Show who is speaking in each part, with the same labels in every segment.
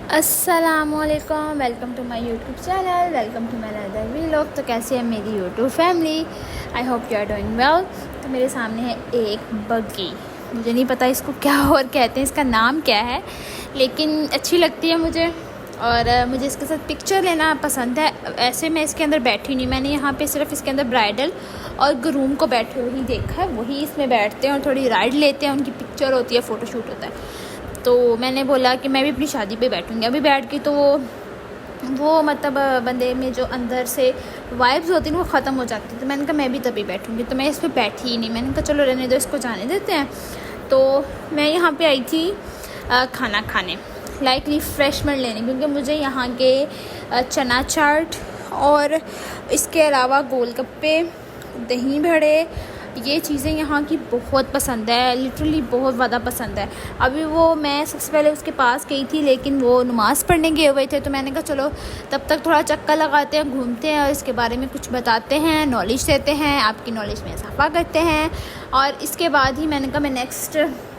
Speaker 1: अस्सलामुअलैकुम, welcome to my YouTube channel, welcome to my another vlog. तो कैसे है मेरी YouTube family? I hope you are doing well. तो मेरे सामने है एक बग्गी। मुझे नहीं पता इसको क्या और कहते हैं, इसका नाम क्या है, लेकिन अच्छी लगती है मुझे और मुझे इसके साथ पिक्चर लेना पसंद है। ऐसे मैं इसके अंदर बैठी नहीं, मैंने यहाँ पे सिर्फ इसके अंदर ब्राइडल और ग्रूम को बैठे हुए ही देखा है। वही इसमें बैठते हैं और थोड़ी राइड लेते हैं, उनकी पिक्चर होती है, फ़ोटोशूट होता है। तो मैंने बोला कि मैं भी अपनी शादी पे बैठूँगी। अभी बैठ के तो वो मतलब बंदे में जो अंदर से वाइब्स होती हैं वो ख़त्म हो जाती है। तो मैंने कहा मैं भी तभी बैठूँगी, तो मैं इस पर बैठी ही नहीं। मैंने कहा चलो रहने दो, इसको जाने देते हैं। तो मैं यहाँ पे आई थी खाना खाने, लाइक रिफ़्रेशमेंट लेने, क्योंकि मुझे यहाँ के चना चाट और इसके अलावा गोलगप्पे, दही बड़े, ये चीज़ें यहाँ की बहुत पसंद है, लिटरली बहुत ज़्यादा पसंद है। अभी वो मैं सबसे पहले उसके पास गई थी, लेकिन वो नमाज़ पढ़ने गए हुए थे। तो मैंने कहा चलो तब तक थोड़ा चक्कर लगाते हैं, घूमते हैं और इसके बारे में कुछ बताते हैं, नॉलेज देते हैं, आपकी नॉलेज में इजाफा करते हैं। और इसके बाद ही मैंने कहा मैं नेक्स्ट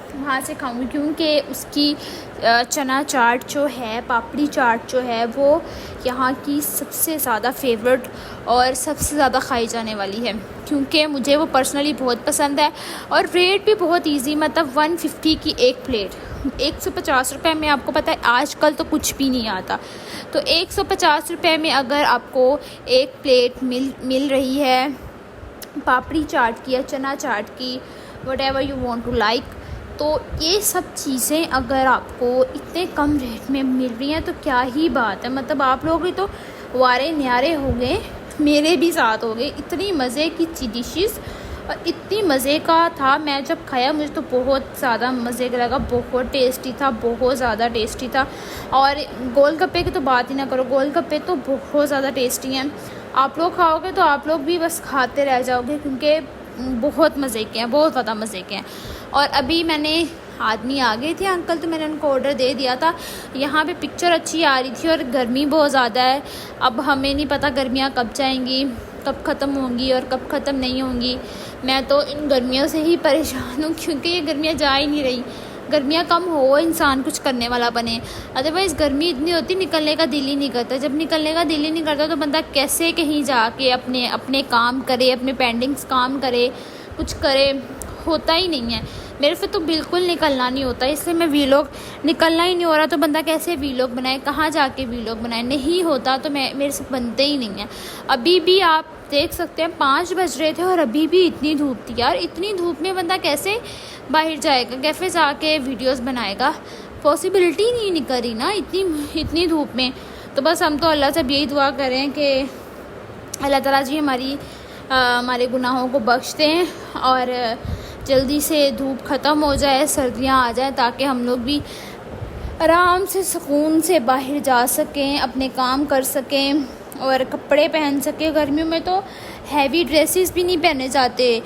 Speaker 1: वहाँ से खाऊंगी, क्योंकि उसकी चना चाट जो है, पापड़ी चाट जो है, वो यहाँ की सबसे ज़्यादा फेवरेट और सबसे ज़्यादा खाई जाने वाली है, क्योंकि मुझे वो पर्सनली बहुत पसंद है। और रेट भी बहुत इजी, मतलब 150 की एक प्लेट, 150 रुपये में। आपको पता है आजकल तो कुछ भी नहीं आता, तो 150 रुपये में अगर आपको एक प्लेट मिल रही है पापड़ी चाट की या चना चाट की, whatever you want to like, तो ये सब चीज़ें अगर आपको इतने कम रेट में मिल रही हैं तो क्या ही बात है। मतलब आप लोग भी तो वारे न्यारे हो गए, मेरे भी साथ हो गए। इतनी मज़े की डिशेस और इतनी मज़े का था। मैं जब खाया मुझे तो बहुत ज़्यादा मज़े का लगा, बहुत टेस्टी था, बहुत ज़्यादा टेस्टी था। और गोलगप्पे की तो बात ही ना करो, गोलगप्पे तो बहुत ज़्यादा टेस्टी हैं। आप लोग खाओगे तो आप लोग भी बस खाते रह जाओगे, क्योंकि बहुत मज़े के हैं, बहुत ज़्यादा मज़े के हैं। और अभी मैंने आदमी आ गए थे अंकल, तो मैंने उनको ऑर्डर दे दिया था। यहाँ पे पिक्चर अच्छी आ रही थी और गर्मी बहुत ज़्यादा है। अब हमें नहीं पता गर्मियाँ कब जाएंगी, कब ख़त्म होंगी और कब ख़त्म नहीं होंगी। मैं तो इन गर्मियों से ही परेशान हूँ, क्योंकि ये गर्मियाँ जा ही नहीं रही। गर्मियाँ कम हो, इंसान कुछ करने वाला बने, अदरवाइज़ गर्मी इतनी होती निकलने का दिल ही नहीं करता। जब निकलने का दिल ही नहीं करता तो बंदा कैसे कहीं जाके अपने काम करे, अपने पेंडिंग्स काम करे, कुछ करे, होता ही नहीं है। मेरे से तो बिल्कुल निकलना नहीं होता, इसलिए मैं वीलॉग, निकलना ही नहीं हो रहा तो बंदा कैसे वीलॉग बनाए, कहाँ जाके वीलॉग बनाए, नहीं होता तो मेरे से बनते ही नहीं है। अभी भी आप देख सकते हैं 5 बज रहे थे और अभी भी इतनी धूप थी। यार इतनी धूप में बंदा कैसे बाहर जाएगा, कैसे जाके वीडियोस बनाएगा, पॉसिबिलिटी नहीं निकल रही ना इतनी धूप में। तो बस हम तो अल्लाह से यही दुआ करें कि अल्लाह ताला जी हमारे गुनाहों को बख्श दें और जल्दी से धूप ख़त्म हो जाए, सर्दियाँ आ जाए, ताकि हम लोग भी आराम से सुकून से बाहर जा सकें, अपने काम कर सकें और कपड़े पहन सकें। गर्मियों में तो हैवी ड्रेसेस भी नहीं पहने जाते,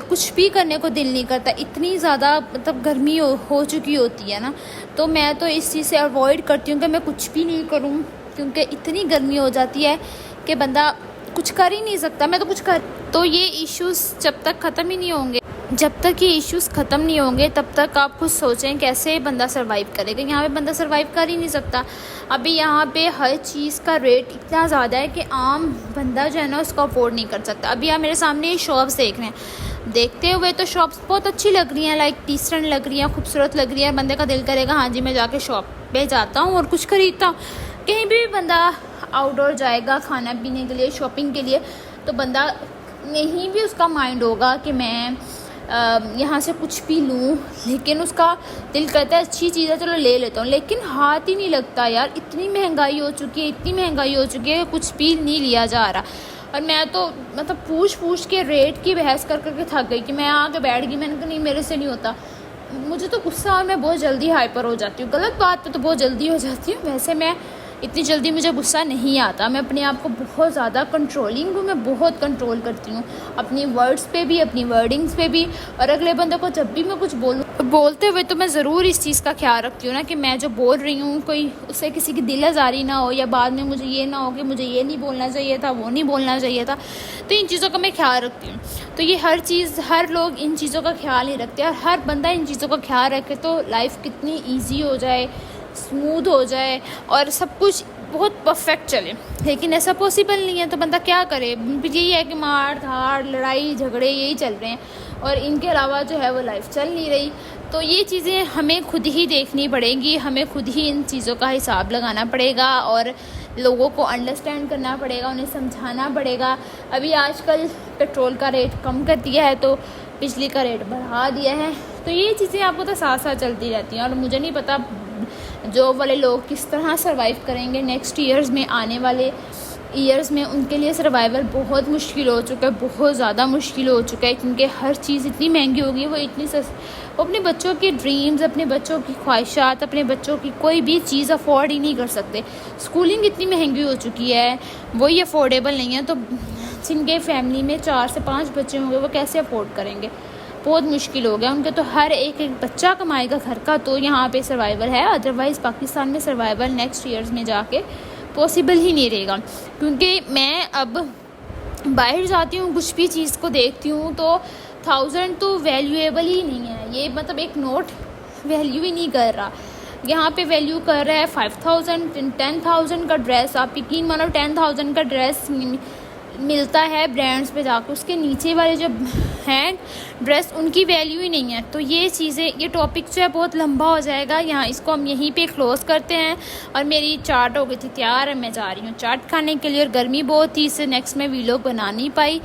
Speaker 1: कुछ भी करने को दिल नहीं करता, इतनी ज़्यादा मतलब गर्मी हो चुकी होती है ना। तो मैं तो इस चीज़ से अवॉइड करती हूँ कि मैं कुछ भी नहीं करूँ, क्योंकि इतनी गर्मी हो जाती है कि बंदा कुछ कर ही नहीं सकता। मैं तो कुछ कर, तो ये इश्यूज़ जब तक ख़त्म ही नहीं होंगे, जब तक ये इश्यूज़ ख़त्म नहीं होंगे तब तक आप खुद सोचें कैसे बंदा सर्वाइव करेगा। यहाँ पे बंदा सर्वाइव कर ही नहीं सकता। अभी यहाँ पे हर चीज़ का रेट इतना ज़्यादा है कि आम बंदा जो है ना उसको अफोर्ड नहीं कर सकता। अभी आप मेरे सामने शॉप्स देख रहे हैं, देखते हुए तो शॉप्स बहुत अच्छी लग रही हैं, लाइक डिसेंट लग रही हैं, खूबसूरत लग रही है। बंदे का दिल करेगा हाँ जी मैं जाके शॉप पे जाता हूँ और कुछ ख़रीदता हूँ। कहीं भी बंदा आउटडोर जाएगा खाना पीने के लिए, शॉपिंग के लिए, तो बंदा नहीं भी उसका माइंड होगा कि मैं यहाँ से कुछ भी लूँ, लेकिन उसका दिल करता है अच्छी चीज़ है चलो ले लेता हूँ, लेकिन हाथ ही नहीं लगता। यार इतनी महंगाई हो चुकी है, इतनी महंगाई हो चुकी है, कुछ भी नहीं लिया जा रहा। और मैं तो मतलब पूछ के रेट की बहस कर करके थक गई कि मैं आके बैठ गई। मैंने कहा नहीं मेरे से नहीं होता, मुझे तो गुस्सा और मैं बहुत जल्दी हाइपर हो जाती हूँ। गलत बात पे तो बहुत जल्दी हो जाती हूँ, वैसे मैं इतनी जल्दी मुझे गुस्सा नहीं आता। मैं अपने आप को बहुत ज़्यादा कंट्रोलिंग हूँ, मैं बहुत कंट्रोल करती हूँ अपनी वर्ड्स पे भी, अपनी वर्डिंग्स पे भी। और अगले बंदे को जब भी मैं कुछ बोलते हुए तो मैं ज़रूर इस चीज़ का ख्याल रखती हूँ ना कि मैं जो बोल रही हूँ कोई उससे किसी की दिल आज़ारी ना हो, या बाद में मुझे ये ना हो कि मुझे ये नहीं बोलना चाहिए था, वो नहीं बोलना चाहिए था। तो इन चीज़ों का मैं ख्याल रखती हूँ। तो ये हर लोग इन चीज़ों का ख्याल नहीं रखते, और हर बंदा इन चीज़ों का ख्याल रखे तो लाइफ कितनी ईजी हो जाए, स्मूथ हो जाए और सब कुछ बहुत परफेक्ट चले, लेकिन ऐसा पॉसिबल नहीं है। तो बंदा क्या करे, यही है कि मार धाड़ लड़ाई झगड़े यही चल रहे हैं और इनके अलावा जो है वो लाइफ चल नहीं रही। तो ये चीज़ें हमें खुद ही देखनी पड़ेंगी, हमें खुद ही इन चीज़ों का हिसाब लगाना पड़ेगा और लोगों को अंडरस्टैंड करना पड़ेगा, उन्हें समझाना पड़ेगा। अभी आजकल पेट्रोल का रेट कम कर दिया है तो बिजली का रेट बढ़ा दिया है, तो ये चीज़ें आपको तो साथ साथ चलती रहती हैं। और मुझे नहीं पता जॉब वाले लोग किस तरह सर्वाइव करेंगे नेक्स्ट ईयर्स में, आने वाले ईयर्स में उनके लिए सर्वाइवल बहुत मुश्किल हो चुका है, बहुत ज़्यादा मुश्किल हो चुका है, क्योंकि हर चीज़ इतनी महंगी हो गई है। वो अपने बच्चों के ड्रीम्स, अपने बच्चों की ख्वाहिशात, अपने बच्चों की कोई भी चीज़ अफोर्ड ही नहीं कर सकते। स्कूलिंग इतनी महंगी हो चुकी है, वही अफोर्डेबल नहीं है। तो जिनके फैमिली में 4 से 5 बच्चे होंगे वो कैसे अफोर्ड करेंगे, बहुत मुश्किल हो गया उनके। तो हर एक बच्चा कमाएगा घर का तो यहाँ पे सर्वाइवल है, अदरवाइज़ पाकिस्तान में सर्वाइवल नेक्स्ट ईयर्स में जाके पॉसिबल ही नहीं रहेगा। क्योंकि मैं अब बाहर जाती हूँ, कुछ भी चीज़ को देखती हूँ तो 1000 तो वैल्यूएबल ही नहीं है, ये मतलब एक नोट वैल्यू ही नहीं कर रहा। यहाँ पे वैल्यू कर रहा है 5000 10,000 का ड्रेस। आप यकीन मानो 10,000 का ड्रेस मिलता है ब्रांड्स पे जाकर, उसके नीचे वाले जो हैं ड्रेस उनकी वैल्यू ही नहीं है। तो ये चीज़ें, ये टॉपिक जो है बहुत लंबा हो जाएगा, यहाँ इसको हम यहीं पे क्लोज़ करते हैं। और मेरी चाट हो गई थी तैयार, मैं जा रही हूँ चाट खाने के लिए और गर्मी बहुत थी, इससे नेक्स्ट में वीलॉग बना नहीं पाई।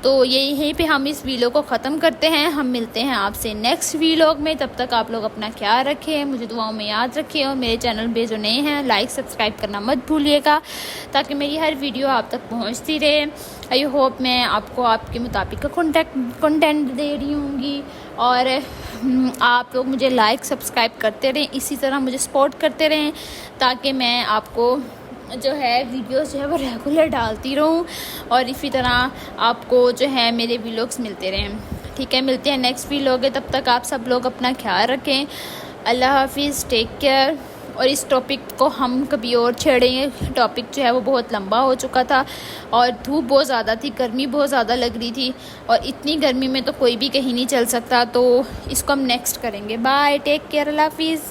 Speaker 1: तो यहीं पे हम इस वीलॉग को ख़त्म करते हैं। हम मिलते हैं आपसे नेक्स्ट वीलॉग में, तब तक आप लोग अपना ख्याल रखें, मुझे दुआओं में याद रखें और मेरे चैनल पे जो नए हैं लाइक सब्सक्राइब करना मत भूलिएगा, ताकि मेरी हर वीडियो आप तक पहुँचती रहे। आई होप मैं आपको आपके मुताबिक का कंटेंट दे रही होंगी और आप लोग मुझे लाइक सब्सक्राइब करते रहें, इसी तरह मुझे सपोर्ट करते रहें, ताकि मैं आपको जो है वीडियोस जो है वो रेगुलर डालती रहूं और इसी तरह आपको जो है मेरे व्लॉग्स मिलते रहें। ठीक है, मिलते हैं नेक्स्ट व्लॉग है, तब तक आप सब लोग अपना ख्याल रखें। अल्लाह हाफिज़, टेक केयर। और इस टॉपिक को हम कभी और छेड़ेंगे, टॉपिक जो है वो बहुत लंबा हो चुका था और धूप बहुत ज़्यादा थी, गर्मी बहुत ज़्यादा लग रही थी और इतनी गर्मी में तो कोई भी कहीं नहीं चल सकता, तो इसको हम नेक्स्ट करेंगे। बाय, टेक केयर, अल्लाह हाफिज़।